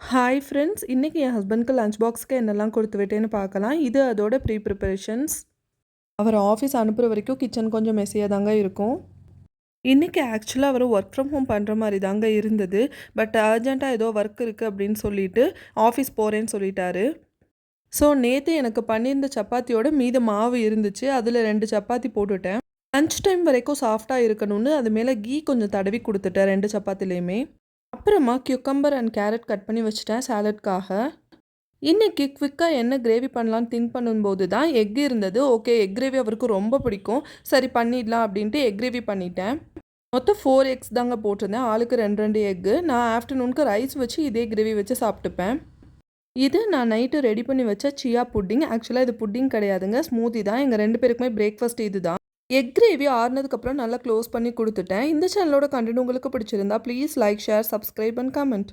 Hi friends! இன்னைக்கு என் ஹஸ்பண்ட்க்கு lunch பாக்ஸ்க்கு என்னெல்லாம் கொடுத்து விட்டேன்னு பார்க்கலாம். இது அதோட ப்ரிப்பரேஷன்ஸ். அவர் ஆஃபீஸ் அனுப்புற வரைக்கும் கிச்சன் கொஞ்சம் மெஸ்ஸியா தாங்க இருக்கும். இன்னைக்கு ஆக்சுவலா அவர் ஒர்க் ஃப்ரம் ஹோம் பண்ற மாரி தாங்க இருந்தது. பட் அர்ஜென்ட்டா ஏதோ ஒர்க் இருக்கு அப்படின்னு சொல்லிட்டு ஆஃபீஸ் போறேன்னு சொல்லிட்டாரு. ஸோ நேத்து எனக்கு பண்ணியிருந்த சப்பாத்தியோட மீத மாவு இருந்துச்சு. அதில 2 சப்பாத்தி போட்டுட்டேன். லஞ்ச் டைம் வரைக்கும் சாஃப்ட்டா இருக்கணும்னு அது மேல கீ கொஞ்சம் தடவி குடுத்துட்டேன் 2 சப்பாத்திலயுமே. அப்புறமா கியூக்கம்பர் அண்ட் கேரட் கட் பண்ணி வச்சுட்டேன் சாலட்காக. இன்னைக்கு குவிக்கா என்ன கிரேவி பண்ணலான்னு திங்க் பண்ணும்போது தான் எக் இருந்தது. ஓகே, எக் கிரேவி அவருக்கு ரொம்ப பிடிக்கும். சரி பண்ணிடலாம் அப்படின்ட்டு எக் கிரேவி பண்ணிட்டேன். மொத்தம் 4 எக்ஸ் தாங்க போட்டிருந்தேன். ஆளுக்கு 2 2 எக்கு. நான் ஆஃப்டர்நூனுக்கு ரைஸ் வச்சு இதே கிரேவி வச்சு சாப்பிட்டுப்பேன். இது நான் நைட்டு ரெடி பண்ணி வச்ச சியா புட்டிங். ஆக்சுவலாக இது புட்டிங் கிடையாதுங்க, ஸ்மூத்தி தான். எங்கள் 2 பேருக்குமே பிரேக்ஃபாஸ்ட் இது தான். எக் கிரேவி ஆறுனதுக்கப்புறம் நல்லா க்ளோஸ் பண்ணி கொடுத்துட்டேன். இந்த சேனலோட கண்டென்ட் உங்களுக்கு பிடிச்சிருந்தா please like, share, subscribe and comment.